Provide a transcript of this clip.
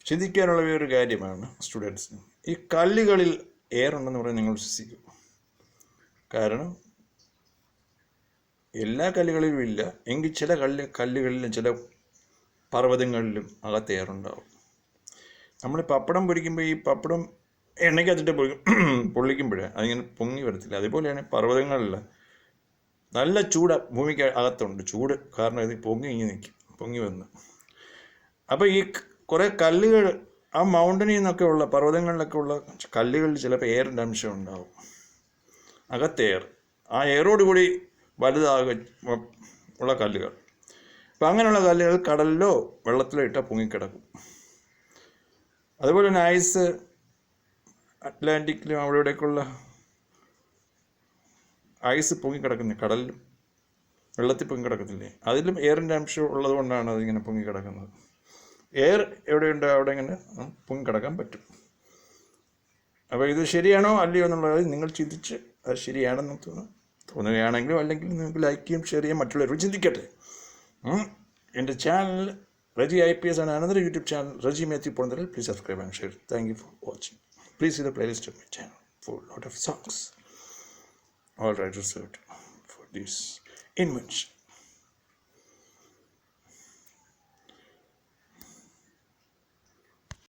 ചിന്തിക്കാനുള്ള ഒരു കാര്യമാണ് സ്റ്റുഡൻസിന്. ഈ കല്ലുകളിൽ എയർ ഉണ്ടെന്ന് പറയാൻ നിങ്ങൾ വിശ്വസിക്കും. കാരണം എല്ലാ കല്ലുകളിലും ഇല്ല എങ്കിൽ ചില കല്ലുകളിലും ചില പർവ്വതങ്ങളിലും അകത്ത് എയർ ഉണ്ടാവും. നമ്മൾ പപ്പടം പൊരിക്കുമ്പോൾ ഈ പപ്പടം എണ്ണയ്ക്കകത്തിട്ട് പൊള്ളിക്കുമ്പോൾ അതിങ്ങനെ പൊങ്ങി വരത്തില്ല. അതുപോലെയാണ് പർവ്വതങ്ങളിൽ നല്ല ചൂട് ഭൂമിക്ക് അകത്തുണ്ട്. ചൂട് കാരണം ഇത് പൊങ്ങി വന്ന്. അപ്പോൾ ഈ കുറേ കല്ലുകൾ ആ മൗണ്ടനിൽ നിന്നൊക്കെ ഉള്ള പർവ്വതങ്ങളിലൊക്കെ ഉള്ള കല്ലുകളിൽ ചിലപ്പോൾ എയറിൻ്റെ അംശം ഉണ്ടാവും. അകത്ത് എയർ, ആ എയറോടുകൂടി ഉള്ള കല്ലുകൾ. അപ്പം അങ്ങനെയുള്ള കല്ലുകൾ കടലിലോ വെള്ളത്തിലോ ഇട്ടാൽ പൊങ്ങിക്കിടക്കും. അതുപോലെ തന്നെ ഐസ് അറ്റ്ലാന്റിക്കിലും അവിടെ ഇവിടെയൊക്കെയുള്ള ഐസ് പൊങ്ങിക്കിടക്കുന്നത് കടലിലും വെള്ളത്തിൽ പൊങ്ങിക്കിടക്കത്തില്ലേ, അതിലും എയറിൻ്റെ അംശം ഉള്ളത് കൊണ്ടാണ് അതിങ്ങനെ പൊങ്ങിക്കിടക്കുന്നത്. എയർ എവിടെയുണ്ടോ അവിടെ ഇങ്ങനെ പൊങ്ങിക്കിടക്കാൻ പറ്റും. അപ്പോൾ ഇത് ശരിയാണോ അല്ലയോ എന്നുള്ളത് നിങ്ങൾ ചിന്തിച്ച് അത് ശരിയാണെന്ന് തോന്നുകയാണെങ്കിലും അല്ലെങ്കിൽ നിങ്ങൾക്ക് ലൈക്ക് ചെയ്യും, ഷെയർ ചെയ്യാൻ മറ്റുള്ളവർ ചിന്തിക്കട്ടെ. എൻ്റെ channel Raji IPS and another YouTube channel, Raji Matthew Pondaral. Please subscribe and share. Thank you for watching. Please see the playlist of my channel for a lot of songs. All right, reserved for this invention.